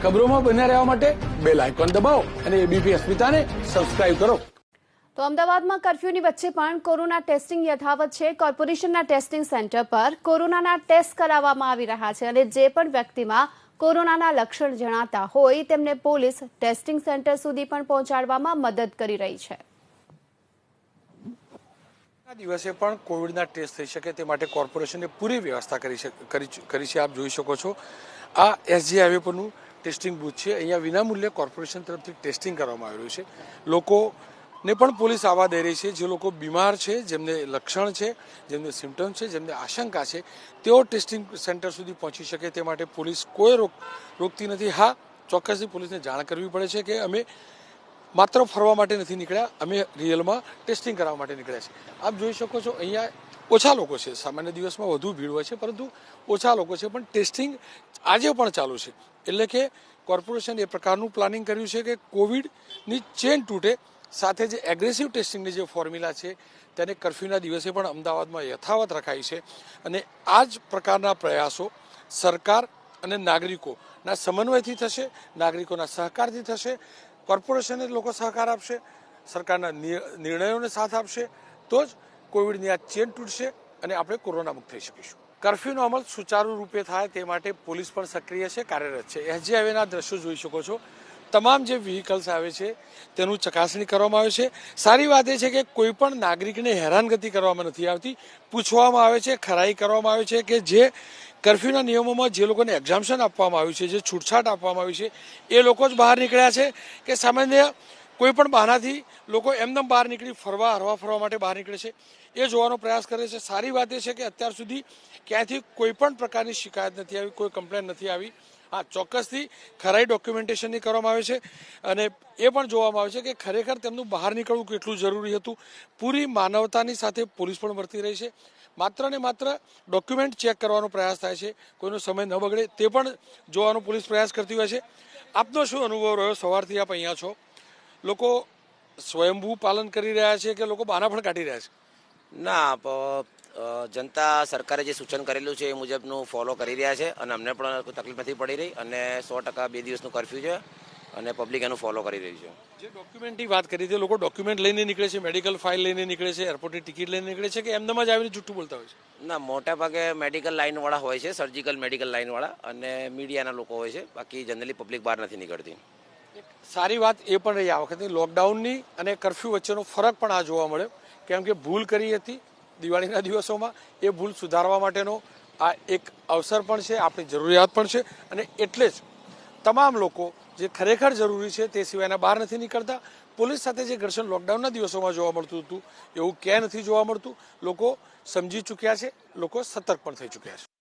ખબરોમાં બન્યા રહેવા માટે બેલ આઇકોન દબાવો અને એબીપી અસ્મિતાને સબસ્ક્રાઇબ કરો। તો અમદાવાદમાં કર્ફ્યુની વચ્ચે પણ કોરોના ટેસ્ટિંગ યથાવત છે। કોર્પોરેશનના ટેસ્ટિંગ સેન્ટર પર કોરોનાના ટેસ્ટ કરાવવામાં આવી રહ્યા છે અને જે પણ વ્યક્તિમાં કોરોનાના લક્ષણ જણાતા હોય તેમને પોલીસ ટેસ્ટિંગ સેન્ટર સુધી પણ પહોંચાડવામાં મદદ કરી રહી છે। આ દિવસે પણ કોવિડના ટેસ્ટ થઈ શકે તે માટે કોર્પોરેશને પૂરી વ્યવસ્થા કરી છે। આપ જોઈ શકો છો આ એસજી હાઈવે પરનું ટેસ્ટિંગ બૂથ છે। અહીંયા વિનામૂલ્યે કોર્પોરેશન તરફથી ટેસ્ટિંગ કરવામાં આવી રહ્યું છે। લોકોને પણ પોલીસ આવવા દઈ રહી છે। જે લોકો બીમાર છે, જેમને લક્ષણ છે, જેમને સિમ્ટમ્સ છે, જેમને આશંકા છે, તેઓ ટેસ્ટિંગ સેન્ટર સુધી પહોંચી શકે તે માટે પોલીસ કોઈ રોકતી નથી। હા, ચોક્કસથી પોલીસને જાણ કરવી પડે છે કે અમે માત્ર ફરવા માટે નથી નીકળ્યા, અમે રિયલમાં ટેસ્ટિંગ કરવા માટે નીકળ્યા છે। આપ જોઈ શકો છો અહીંયા ઓછા લોકો છે। સામાન્ય દિવસમાં વધુ ભીડ હોય છે, પરંતુ ઓછા લોકો છે, પણ ટેસ્ટિંગ આજે પણ ચાલુ છે। એટલે કે કોર્પોરેશન એ પ્રકારનું પ્લાનિંગ કર્યું છે કે કોવિડની ચેન તૂટે, સાથે જે એગ્રેસિવ ટેસ્ટિંગની જે ફોર્મ્યુલા છે તેને કર્ફ્યુના દિવસે પણ અમદાવાદમાં યથાવત રખાઈ છે। અને આ જ પ્રકારના પ્રયાસો સરકાર અને નાગરિકોના સમન્વયથી થશે, નાગરિકોના સહકારથી થશે। કોર્પોરેશનને લોકો સહકાર આપશે, સરકારના નિર્ણયોને સાથ આપશે, તો જ કોવિડની આ ચેન તૂટશે અને આપણે કોરોના મુક્ત થઈ શકીશું। કર્ફ્યુનો અમલ સુચારુ રૂપે થાય તે માટે પોલીસ પણ સક્રિય છે, કાર્યરત છે। એસજી હાઈવેના દ્રશ્યો જોઈ શકો છો। તમામ જે વ્હીકલ્સ આવે છે તેનું ચકાસણી કરવામાં આવે છે। સારી વાત એ છે કે કોઈ પણ નાગરિકને હેરાનગતિ કરવામાં નથી આવતી। પૂછવામાં આવે છે, ખરાઈ કરવામાં આવે છે કે જે કર્ફ્યુના નિયમોમાં જે લોકોને એક્ઝામ્પશન આપવામાં આવ્યું છે, જે છૂટછાટ આપવામાં આવી છે, એ લોકો જ બહાર નીકળ્યા છે કે સામાન્ય કોઈ પણ બહાનાથી લોકો એમનેમ બહાર નીકળી હરવા ફરવા માટે બહાર નીકળે છે, એ જોવાનો પ્રયાસ કરે છે। સારી વાત એ છે કે અત્યાર સુધી ક્યાંથી કોઈ પણ પ્રકારની શિકાયત નથી આવી, કોઈ કમ્પ્લેન નથી આવી। હા, ચોક્કસથી ખરાઈ ડોક્યુમેન્ટેશનની કરવામાં આવે છે અને એ પણ જોવામાં આવે છે કે ખરેખર તેમનું બહાર નીકળવું કેટલું જરૂરી હતું। પૂરી માનવતાની સાથે પોલીસ પણ વર્તી રહી છે। માત્ર ને માત્ર ડોક્યુમેન્ટ ચેક કરવાનો પ્રયાસ થાય છે, કોઈનો સમય ન બગડે તે પણ જોવાનો પોલીસ પ્રયાસ કરતી હોય છે। આપનો શું અનુભવ રહ્યો? સવારથી આપ અહીંયા છો, લોકો સ્વયંભૂ પાલન કરી રહ્યા છે કે લોકો બહાના પણ કાઢી રહ્યા છે? ના, જનતા સરકારે જે સૂચન કરેલું છે એ મુજબનું ફોલો કરી રહ્યા છે અને અમને પણ કોઈ તકલીફ નથી પડી રહી અને 100% 2 દિવસનું કર્ફ્યુ છે અને પબ્લિક એનું ફોલો કરી રહી છે। જે ડોક્યુમેન્ટની વાત કરી હતી, લોકો ડોક્યુમેન્ટ લઈને નીકળે છે, મેડિકલ ફાઇલ લઈને નીકળે છે, એરપોર્ટની ટિકિટ લઈને નીકળે છે કે એમનેમ જ આવીને જૂઠું બોલતા હોય છે? ના, મોટા ભાગે મેડિકલ લાઇનવાળા હોય છે, સર્જિકલ મેડિકલ લાઇનવાળા અને મીડિયાના લોકો હોય છે। બાકી જનરલી પબ્લિક બહાર નથી નીકળતી। સારી વાત એ પણ રહી આ વખતે લોકડાઉનની અને કર્ફ્યુ વચ્ચેનો ફરક પણ આ જોવા મળ્યો, કેમ કે ભૂલ કરી હતી દિવાળીના દિવસોમાં, એ ભૂલ સુધારવા માટેનો આ એક અવસર પણ છે, આપણી જરૂરિયાત પણ છે। અને એટલે જ તમામ લોકો જે ખરેખર જરૂરી છે તે સિવાયના બહાર નથી નીકળતા। પોલીસ સાથે જે ઘર્ષણ લોકડાઉનના દિવસોમાં જોવા મળતું હતું એવું ક્યાંય નથી જોવા મળતું। લોકો સમજી ચૂક્યા છે, લોકો સતર્ક પણ થઈ ચૂક્યા છે।